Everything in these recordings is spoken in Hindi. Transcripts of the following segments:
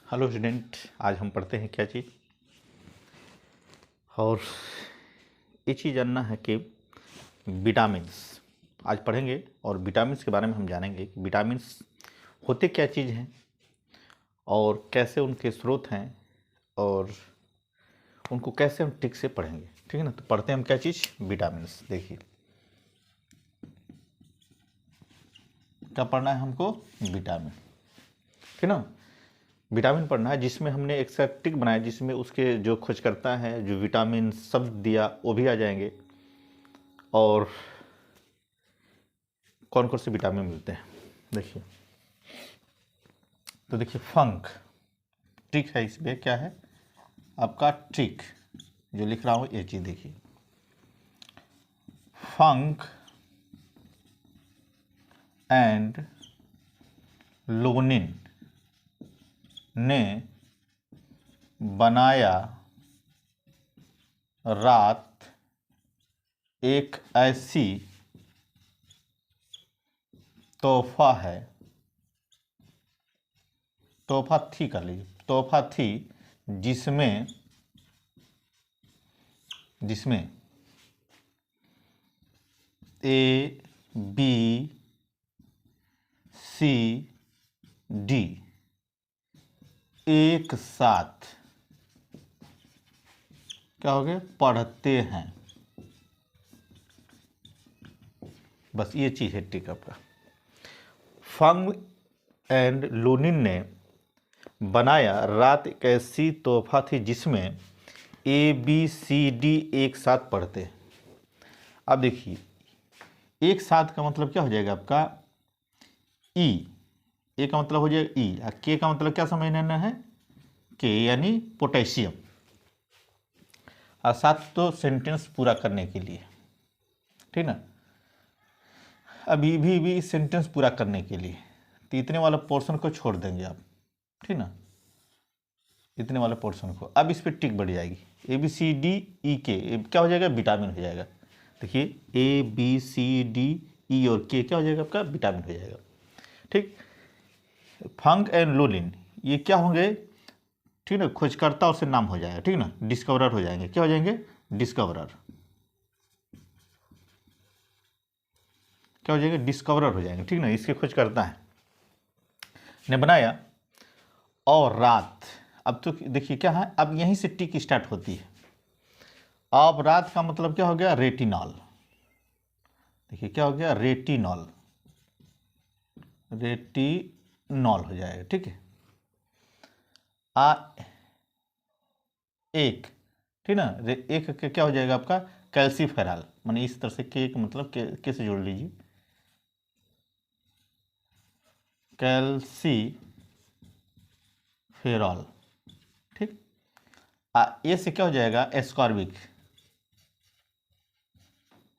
हेलो स्टूडेंट, आज हम पढ़ते हैं क्या चीज़। और ये चीज़ जानना है कि विटामिन्स आज पढ़ेंगे और विटामिन्स के बारे में हम जानेंगे कि विटामिन्स होते क्या चीज़ हैं और कैसे उनके स्रोत हैं और उनको कैसे हम ठीक से पढ़ेंगे। ठीक है ना। तो पढ़ते हैं हम क्या चीज़, विटामिन्स। देखिए क्या पढ़ना है हमको, विटामिन। ठीक है ना। विटामिन पढ़ना है जिसमें हमने एक सा टिक बनाया जिसमें उसके जो खोजकर्ता है, जो विटामिन शब्द दिया वो भी आ जाएंगे और कौन कौन से विटामिन मिलते हैं। देखिए तो देखिए फंक ट्रिक है, इसमें क्या है आपका ट्रिक जो लिख रहा हूँ ये चीज़ देखिए। फंक एंड लोनिन ने बनाया रात एक ऐसी तोहफा है, तोहफा थी कर लीजिए, तोहफा थी जिसमें जिसमें ए बी सी डी एक साथ क्या हो गए, पढ़ते हैं। बस ये चीज़ है ट्रिक आपका। फंग एंड लोनिन ने बनाया रात एक ऐसी तोहफा थी जिसमें ए बी सी डी एक साथ पढ़ते हैं। अब देखिए एक साथ का मतलब क्या हो जाएगा आपका, ई। ए का मतलब हो जाएगा ई और के का मतलब क्या समझना है, के यानी पोटेशियम। और साथ तो सेंटेंस पूरा करने के लिए, ठीक ना। अभी भी सेंटेंस पूरा करने के लिए तो इतने वाला पोर्शन को छोड़ देंगे आप, ठीक ना, इतने वाले पोर्शन को। अब इस पर टिक बढ़ जाएगी, A B C D E के क्या हो जाएगा, विटामिन हो जाएगा। देखिए A B C D E और के क्या हो जाएगा आपका, विटामिन हो जाएगा। ठीक। फंग एंड लोलिन ये क्या होंगे, ठीक ना, खोजकर्ता और से नाम हो जाएगा, ठीक ना, डिस्कवरर हो जाएंगे। क्या हो जाएंगे, डिस्कवरर। क्या हो जाएंगे, डिस्कवरर हो जाएंगे, ठीक ना, इसके खोजकर्ता है ने बनाया। और रात, अब तो देखिए क्या है, अब यहीं से टिक स्टार्ट होती है। अब रात का मतलब क्या हो गया, रेटिनॉल। देखिए क्या हो गया, रेटिनॉल, रेटिनॉल हो जाएगा, ठीक है। एक, ठीक ना, एक क्या हो जाएगा आपका, कैल्सीफेरॉल। माने इस तरह से के का मतलब के से जोड़ लीजिए, कैल्सीफेरॉल, ठीक। ए से क्या हो जाएगा, एस्कॉर्बिक,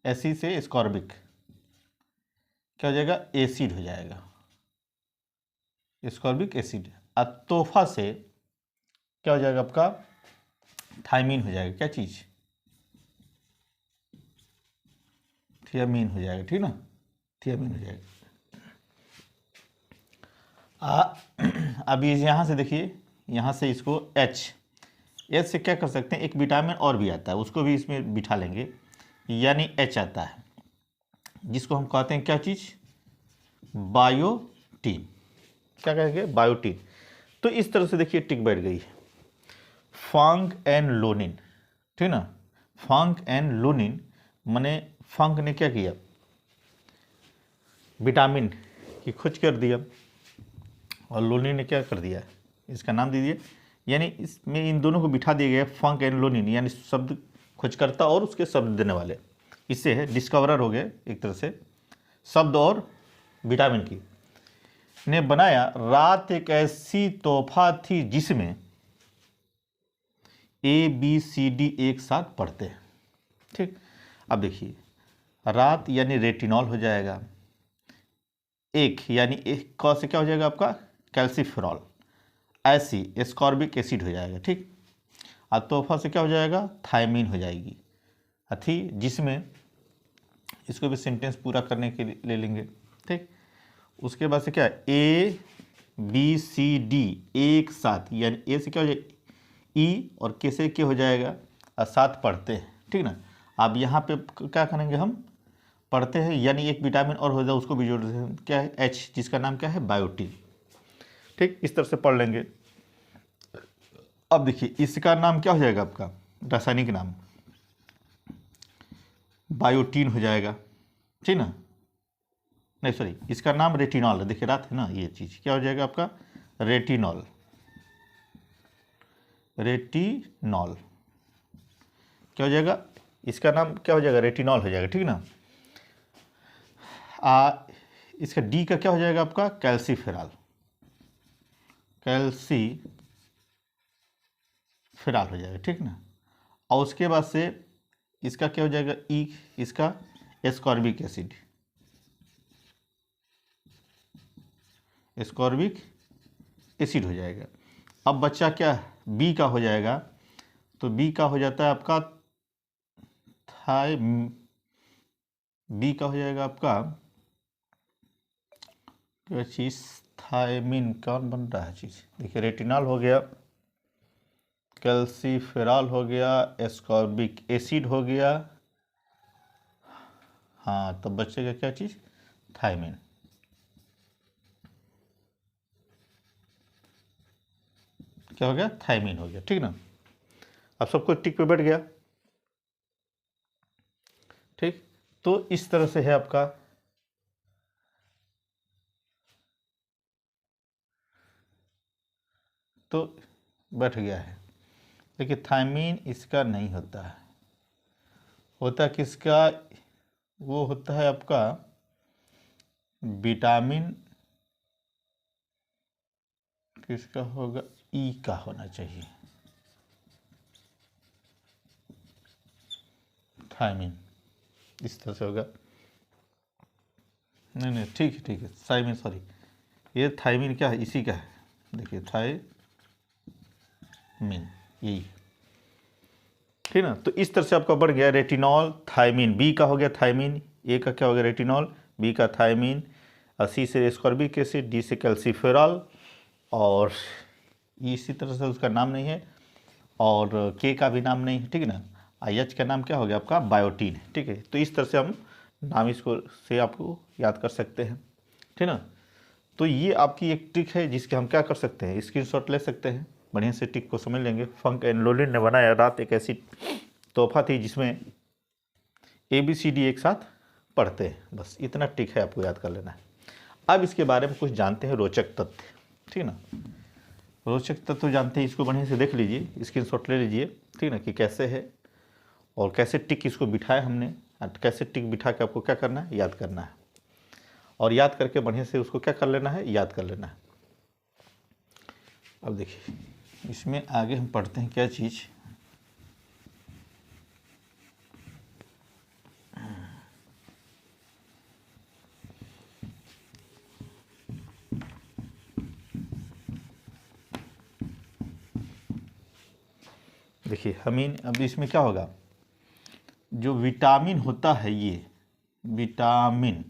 एसी से एस्कॉर्बिक क्या हो जाएगा, एसिड हो जाएगा, एस्कॉर्बिक एसिड। तोहफा से क्या हो जाएगा आपका, थायमीन हो जाएगा। क्या चीज, थियामीन हो जाएगा, ठीक ना, थियामीन हो जाएगा। अब ये यहाँ से देखिए, यहाँ से इसको एच से क्या कर सकते हैं, एक विटामिन और भी आता है उसको भी इसमें बिठा लेंगे, यानी एच आता है जिसको हम कहते हैं क्या चीज़, बायोटीन। क्या कहेंगे, बायोटीन। तो इस तरह से देखिए टिक बैठ गई है। फंग एंड लोनिन, ठीक ना, फंग एंड लोनिन माने फंग ने क्या किया, विटामिन की खोज कर दिया और लोनिन ने क्या कर दिया, इसका नाम दे दिया। यानी इसमें इन दोनों को बिठा दिया गया, फंक एंड लोनिन, यानी शब्द खोजकर्ता और उसके शब्द देने वाले। इससे है डिस्कवरर हो गए एक तरह से, शब्द और विटामिन की ने बनाया रात एक ऐसी तोहफा थी जिसमें ए बी सी डी एक साथ पढ़ते हैं, ठीक। अब देखिए रात यानी रेटिनॉल हो जाएगा, एक यानी एक क से क्या हो जाएगा आपका, कैल्सीफेरॉल, ऐसी एस्कॉर्बिक एसिड हो जाएगा, ठीक। और तोहफा से क्या हो जाएगा, थायमीन हो जाएगी, थी जिसमें, इसको भी सेंटेंस पूरा करने के लिए ले लेंगे, ठीक। उसके बाद से क्या, ए बी सी डी एक साथ, यानी ए से क्या हो जाएगा ई और के से के हो जाएगा और साथ पढ़ते हैं, ठीक ना। अब यहाँ पे क्या करेंगे हम, पढ़ते हैं यानी एक विटामिन और हो जाए उसको भी जोड़ देते हैं, क्या है एच, जिसका नाम क्या है बायोटीन, ठीक, इस तरह से पढ़ लेंगे। अब देखिए इसका नाम क्या हो जाएगा आपका रासायनिक नाम, बायोटीन हो जाएगा, ठीक ना, नहीं सॉरी इसका नाम रेटिनॉल है, देखिए रात है ना ये चीज़, क्या हो जाएगा आपका रेटिनॉल, रेटिनॉल क्या हो जाएगा, इसका नाम क्या हो जाएगा रेटिनॉल हो जाएगा, ठीक ना। इसका डी का क्या हो जाएगा आपका कैल्सीफेरॉल, कैल्सीफेरॉल हो जाएगा, ठीक ना। और उसके बाद से इसका क्या हो जाएगा ई, इसका एस्कॉर्बिक एसिड, एस्कॉर्बिक एसिड हो जाएगा। अब बच्चा क्या बी का हो जाएगा, तो बी का हो जाता है आपका बी का हो जाएगा आपका क्या चीज़ थायमिन, कौन बन रहा है चीज़, देखिए रेटिनॉल हो गया, कैल्सीफेरॉल हो गया, एस्कॉर्बिक एसिड हो गया, हाँ तब बचेगा क्या चीज़ थायमिन, क्या हो गया थायमिन हो गया, ठीक ना। अब सब कुछ टिक पे बैठ गया, ठीक। तो इस तरह से है आपका, तो बैठ गया है। देखिए थायमीन इसका नहीं होता है, होता किसका, वो होता है आपका विटामिन, किसका होगा ई का होना चाहिए, थायमीन इस तरह से होगा, नहीं नहीं ठीक है थायमीन, सॉरी ये थायमीन क्या है इसी का है, देखिए थायमीन यही, ठीक ना। तो इस तरह से आपका बढ़ गया रेटिनॉल थायमीन, बी का हो गया थायमीन, ए का क्या हो गया रेटिनॉल, बी का थायमीन, सी से एस्कॉर्बिक एसिड, डी से कैल्सीफेरॉल, और इसी तरह से उसका नाम नहीं है, और के का भी नाम नहीं है, ठीक है ना। आई एच का नाम क्या हो गया आपका बायोटीन, ठीक है। तो इस तरह से हम नाम इसको से आपको याद कर सकते हैं, ठीक ना। तो ये आपकी एक ट्रिक है जिसके हम क्या कर सकते हैं स्क्रीनशॉट ले सकते हैं, बढ़िया से ट्रिक को समझ लेंगे। फंक एंड लोलिन ने बनाया रात एक ऐसी तोहफा थी जिसमें ABCD एक साथ पढ़ते हैं, बस इतना ट्रिक है आपको याद कर लेना है। अब इसके बारे में कुछ जानते हैं रोचक तथ्य, ठीक ना। रोचक तत्व जानते हैं, इसको बढ़िया से देख लीजिए, स्क्रीनशॉट ले लीजिए, ठीक ना, कि कैसे है और कैसे टिक इसको बिठाया हमने, कैसे टिक बिठा के आपको क्या करना है याद करना है, और याद करके बढ़िया से उसको क्या कर लेना है याद कर लेना है। अब देखिए इसमें आगे हम पढ़ते हैं क्या चीज़, देखिए हमीन, अब इसमें क्या होगा, जो विटामिन होता है ये विटामिन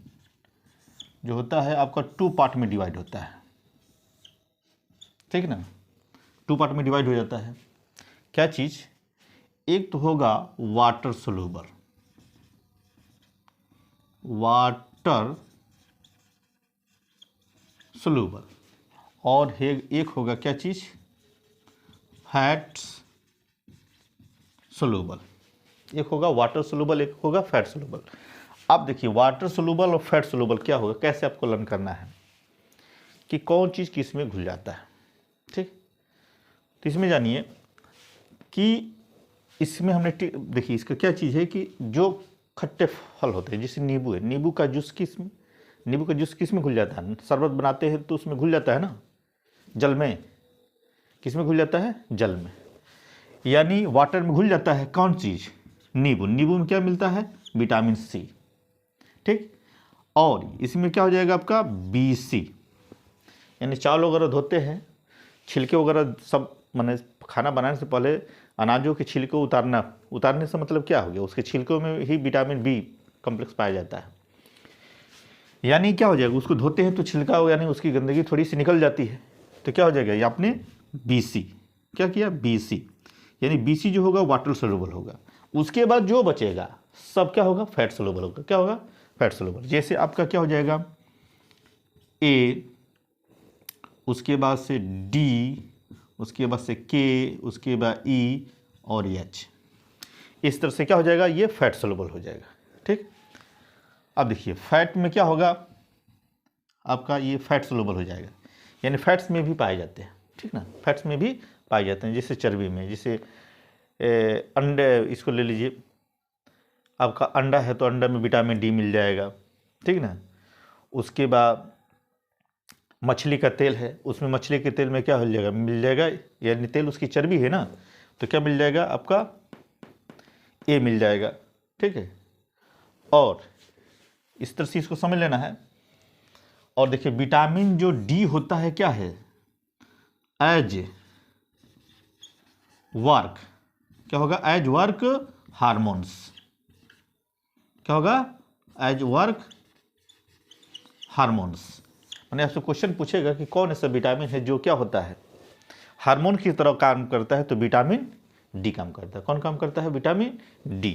जो होता है आपका 2 पार्ट में डिवाइड होता है, ठीक ना, 2 पार्ट में डिवाइड हो जाता है। क्या चीज़, एक तो होगा वाटर सोल्यूबल, वाटर सोल्यूबल, और एक होगा क्या चीज़ फैट्स सोल्यूबल, एक होगा वाटर सोल्यूबल, एक होगा फैट सोल्यूबल। अब देखिए वाटर सोल्यूबल और फैट सोल्यूबल क्या होगा, कैसे आपको लर्न करना है कि कौन चीज़ किस में घुल जाता है, ठीक। तो इसमें जानिए कि इसमें हमने देखिए इसका क्या चीज़ है कि जो खट्टे फल होते हैं जैसे नींबू है, नींबू का जूस किस में घुल जाता है, शरबत बनाते हैं तो उसमें घुल जाता है ना, जल में, किस में घुल जाता है जल में, यानी वाटर में घुल जाता है कौन चीज़ नींबू, नींबू में क्या मिलता है विटामिन सी, ठीक। और इसमें क्या हो जाएगा आपका BC, यानी चावल वगैरह धोते हैं, छिलके वगैरह सब, माने खाना बनाने से पहले अनाजों के छिलके उतारने से मतलब क्या हो गया, उसके छिलकों में ही विटामिन B कॉम्प्लेक्स पाया जाता है। यानी क्या हो जाएगा, उसको धोते हैं तो छिलका यानी उसकी गंदगी थोड़ी सी निकल जाती है, तो क्या हो जाएगा, ये आपने BC क्या किया, BC, यानी BC जो होगा वाटर सोल्यूबल होगा। उसके बाद जो बचेगा सब क्या होगा, फैट सोल्यूबल होगा। क्या होगा, फैट सोल्यूबल। जैसे आपका क्या हो जाएगा A, उसके बाद से D, उसके बाद से K, उसके बाद E और H। इस तरह से क्या हो जाएगा, ये फैट सोल्यूबल हो जाएगा। ठीक, अब देखिए फैट में क्या होगा आपका, ये फैट सोल्यूबल हो जाएगा, यानी फैट्स में भी पाए जाते हैं। ठीक ना, फैट्स में भी पाए जाते हैं, जैसे चर्बी में, जैसे अंडे, इसको ले लीजिए, आपका अंडा है तो अंडा में विटामिन D मिल जाएगा। ठीक ना, उसके बाद मछली का तेल है, उसमें मछली के तेल में क्या हो जाएगा, मिल जाएगा, यानी तेल उसकी चर्बी है ना, तो क्या मिल जाएगा आपका A मिल जाएगा। ठीक है, और इस तरह से इसको समझ लेना है। और देखिए विटामिन जो D होता है क्या है, एज वर्क, क्या होगा, एज वर्क हार्मोन्स। क्या होगा, एज वर्क हार्मोन्स। मैंने आपसे क्वेश्चन पूछेगा कि कौन ऐसा विटामिन है जो क्या होता है, हार्मोन की तरह काम करता है, तो विटामिन D काम करता है। कौन काम करता है, विटामिन D।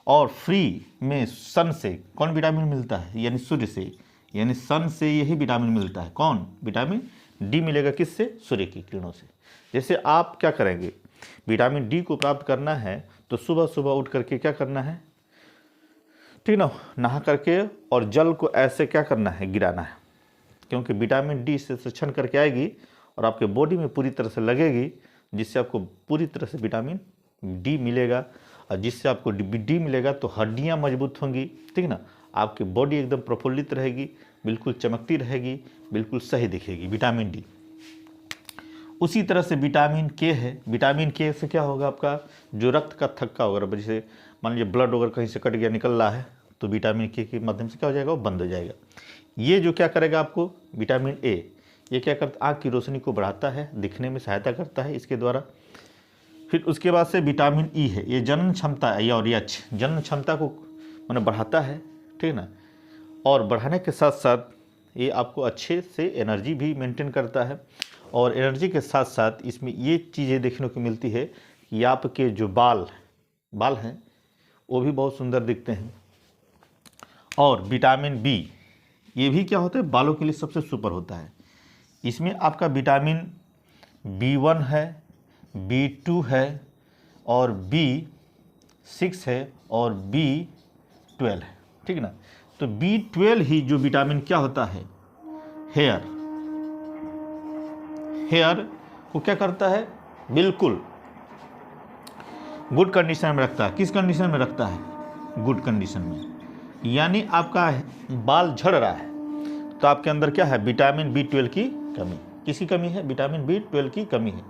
और फ्री में सन से कौन विटामिन मिलता है, यानी सूर्य से, यानी सन से यही विटामिन मिलता है। कौन, विटामिन D मिलेगा किससे, सूर्य की किरणों से। जैसे आप क्या करेंगे, विटामिन D को प्राप्त करना है तो सुबह सुबह उठ करके क्या करना है, ठीक ना, नहा करके और जल को ऐसे क्या करना है, गिराना है, क्योंकि विटामिन D से छन करके आएगी और आपके बॉडी में पूरी तरह से लगेगी, जिससे आपको पूरी तरह से विटामिन D मिलेगा। और जिससे आपको D मिलेगा तो हड्डियां मजबूत होंगी। ठीक ना, आपकी बॉडी एकदम प्रफुल्लित रहेगी, बिल्कुल चमकती रहेगी, बिल्कुल सही दिखेगी, विटामिन D। उसी तरह से विटामिन K है, विटामिन K से क्या होगा, आपका जो रक्त का थक्का वगैरह, जैसे मान लीजिए ब्लड वगैरह कहीं से कट गया, निकल रहा है, तो विटामिन K के माध्यम से क्या हो जाएगा, वो बंद हो जाएगा। ये जो क्या करेगा आपको, विटामिन A, ये क्या करता, आँख की रोशनी को बढ़ाता है, दिखने में सहायता करता है इसके द्वारा। फिर उसके बाद से विटामिन E है, ये जनन क्षमता है, और ये जनन क्षमता को मैंने बढ़ाता है। ठीक ना, और बढ़ाने के साथ साथ ये आपको अच्छे से एनर्जी भी मेंटेन करता है। और एनर्जी के साथ साथ इसमें ये चीज़ें देखने को मिलती है कि आपके जो बाल हैं वो भी बहुत सुंदर दिखते हैं। और विटामिन B, ये भी क्या होता है, बालों के लिए सबसे सुपर होता है। इसमें आपका विटामिन B1 है, B2 है और B6 है और B12 है। ठीक ना, तो B12 ही जो विटामिन क्या होता है, हेयर को क्या करता है, बिल्कुल गुड कंडीशन में रखता है। किस कंडीशन में रखता है, गुड कंडीशन में। यानी आपका बाल झड़ रहा है तो आपके अंदर क्या है, विटामिन B12 की कमी। किसकी कमी है, विटामिन B12 की कमी है।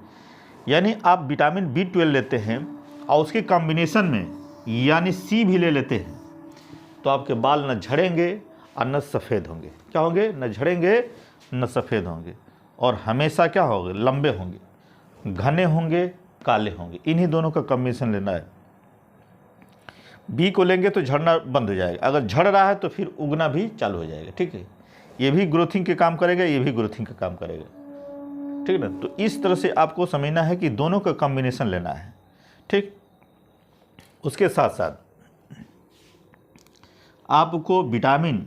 यानी आप विटामिन B12 लेते हैं और उसके कॉम्बिनेशन में यानी C भी ले लेते हैं, तो आपके बाल न झड़ेंगे और न सफ़ेद होंगे। क्या होंगे, न झड़ेंगे न सफ़ेद होंगे, और हमेशा क्या होंगे, लंबे होंगे, घने होंगे, काले होंगे। इन्हीं दोनों का कॉम्बिनेशन लेना है। B को लेंगे तो झड़ना बंद हो जाएगा, अगर झड़ रहा है तो फिर उगना भी चालू हो जाएगा। ठीक है, ये भी ग्रोथिंग के काम करेगा, ये भी ग्रोथिंग का काम करेगा। ठीक है ना, तो इस तरह से आपको समझना है कि दोनों का कॉम्बिनेशन लेना है। ठीक, उसके साथ साथ आपको विटामिन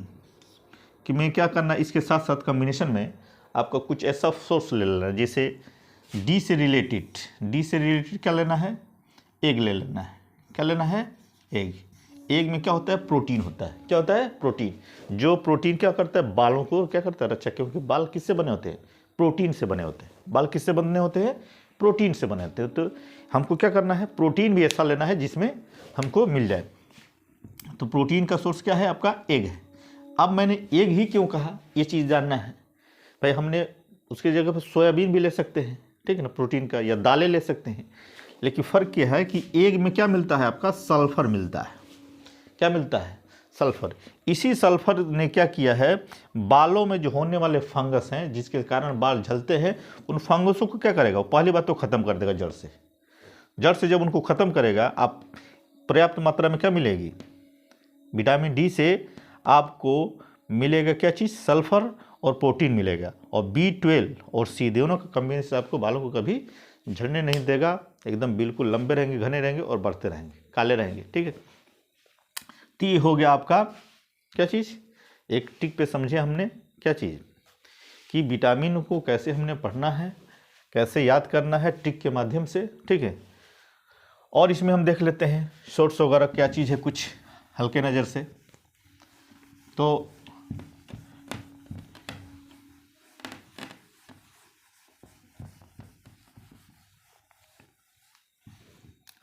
कि में क्या करना, इसके साथ साथ कॉम्बिनेशन में आपको कुछ ऐसा सोर्स ले लेना है, जैसे D से रिलेटेड क्या लेना है, एग ले लेना है। क्या लेना है, एग में क्या होता है, प्रोटीन होता है। क्या होता है, प्रोटीन। जो प्रोटीन क्या करता है, बालों को क्या करता है, रक्षा, क्योंकि बाल किससे बने होते हैं, प्रोटीन से बने होते हैं। बाल किससे बने होते हैं, प्रोटीन से बने होते हैं। तो हमको क्या करना है, प्रोटीन भी ऐसा लेना है जिसमें हमको मिल जाए। तो प्रोटीन का सोर्स क्या है, आपका एग है। अब मैंने एग ही क्यों कहा, ये चीज़ जानना है भाई। हमने उसकी जगह पर सोयाबीन भी ले सकते हैं, ठीक है ना, प्रोटीन का, या दालें ले सकते हैं। लेकिन फ़र्क क्या है कि एग में क्या मिलता है, आपका सल्फ़र मिलता है। क्या मिलता है, सल्फ़र। इसी सल्फ़र ने क्या किया है, बालों में जो होने वाले फंगस हैं जिसके कारण बाल झलते हैं, उन फंगसों को क्या करेगा, पहली बात तो ख़त्म कर देगा जड़ से जब उनको ख़त्म करेगा, आप पर्याप्त मात्रा में क्या मिलेगी, विटामिन D से आपको मिलेगा क्या चीज़, सल्फर और प्रोटीन मिलेगा, और B12 और C दोनों का कॉम्बिनेशन आपको बालों को कभी झड़ने नहीं देगा, एकदम बिल्कुल लंबे रहेंगे, घने रहेंगे और बढ़ते रहेंगे, काले रहेंगे। ठीक है, तो ये हो गया आपका क्या चीज़, एक टिक पे समझे हमने क्या चीज़ कि विटामिन को कैसे हमने पढ़ना है, कैसे याद करना है टिक के माध्यम से। ठीक है, और इसमें हम देख लेते हैं शॉर्ट्स वगैरह क्या चीज़ है कुछ हल्के नज़र से। तो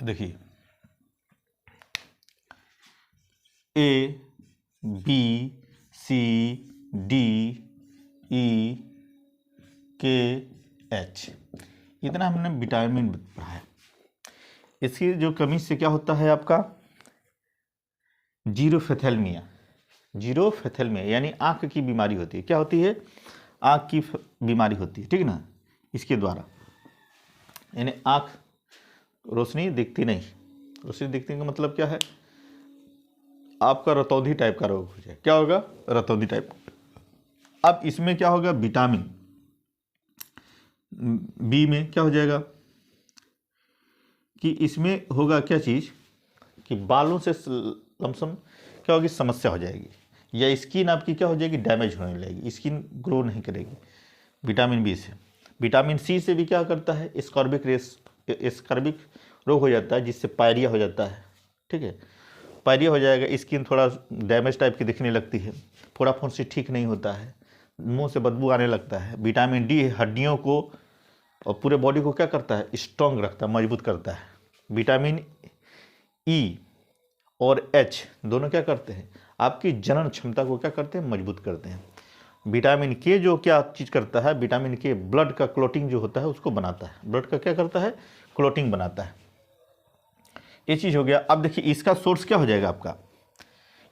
देखिए A B C D E K H इतना हमने विटामिन पढ़ा है। इसकी जो कमी से क्या होता है आपका जीरोफेथेलमिया, जीरोफेथेलमिया यानी आँख की बीमारी होती है। क्या होती है, आँख की बीमारी होती है। ठीक ना, इसके द्वारा यानी आँख रोशनी दिखती नहीं, रोशनी दिखने का मतलब क्या है, आपका रतौंधी टाइप का रोग हो जाए। क्या होगा, रतौंधी टाइप। अब इसमें क्या होगा, विटामिन बी में क्या हो जाएगा कि इसमें होगा क्या चीज़ कि बालों से लमसम क्या होगी, समस्या हो जाएगी, या स्किन आपकी क्या हो जाएगी, डैमेज होने लगेगी, स्किन ग्रो नहीं करेगी विटामिन बी से। विटामिन सी से भी क्या करता है, स्कर्बिक रोग हो जाता है, जिससे पायरिया हो जाता है। ठीक है, पायरिया हो जाएगा, स्किन थोड़ा डैमेज टाइप की दिखने लगती है, फोड़ा फुंसी ठीक नहीं होता है, मुंह से बदबू आने लगता है। विटामिन डी हड्डियों को और पूरे बॉडी को क्या करता है, स्ट्रॉन्ग रखता है, मजबूत करता है। विटामिन ई और एच दोनों क्या करते हैं, आपकी जनन क्षमता को क्या करते हैं, मजबूत करते हैं। विटामिन के जो क्या चीज़ करता है, विटामिन के ब्लड का क्लोटिंग जो होता है उसको बनाता है, ब्लड का क्या करता है, क्लोटिंग बनाता है। ये चीज़ हो गया। अब देखिए इसका सोर्स क्या हो जाएगा आपका,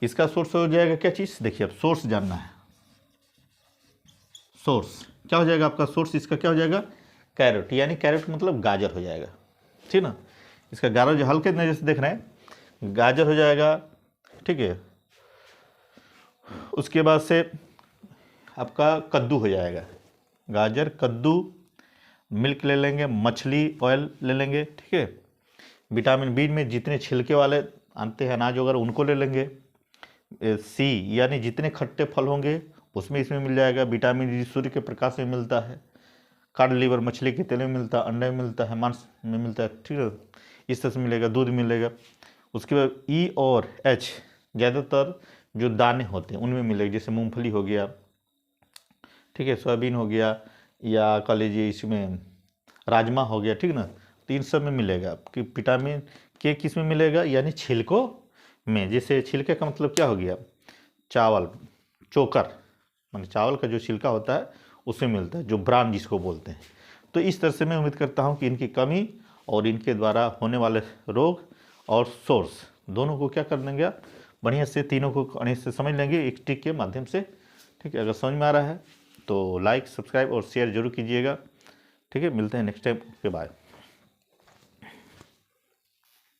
इसका सोर्स हो जाएगा क्या चीज़, देखिए अब सोर्स जानना है। सोर्स क्या हो जाएगा आपका, सोर्स इसका क्या हो जाएगा, कैरेट, यानी कैरेट मतलब गाजर हो जाएगा। ठीक ना, इसका गाजर जो हल्के नजर से देख रहे हैं, गाजर हो जाएगा। ठीक है, उसके बाद से आपका कद्दू हो जाएगा, गाजर, कद्दू, मिल्क ले लेंगे, मछली ऑयल ले लेंगे। ठीक है, विटामिन बी में जितने छिलके वाले आते हैं अनाज वगैरह उनको ले लेंगे। सी यानी जितने खट्टे फल होंगे उसमें इसमें मिल जाएगा। विटामिन डी सूर्य के प्रकाश में मिलता है, कार्ड लीवर मछली के तेल में मिलता है, अंडे में मिलता है, मांस में मिलता है। ठीक है, इस तरह से मिलेगा, दूध मिलेगा। उसके बाद ई और एच ज़्यादातर जो दाने होते हैं उनमें मिलेगा, जैसे मूंगफली हो गया, ठीक है, सोयाबीन हो गया, या कह लीजिए इसमें राजमा हो गया। ठीक ना, तो इन सब में मिलेगा कि विटामिन के किस में मिलेगा, यानी छिलकों में। जैसे छिलके का मतलब क्या हो गया, चावल, चोकर, मान चावल का जो छिलका होता है उसमें मिलता है, जो ब्रान जिसको बोलते हैं। तो इस तरह से मैं उम्मीद करता हूँ कि इनकी कमी और इनके द्वारा होने वाले रोग और सोर्स दोनों को क्या कर लेंगे आप, बढ़िया से तीनों को बढ़िया से समझ लेंगे एक टिक के माध्यम से। ठीक है, अगर समझ में आ रहा है तो लाइक, सब्सक्राइब और शेयर जरूर कीजिएगा। ठीक है, मिलते हैं नेक्स्ट टाइम के, बाय।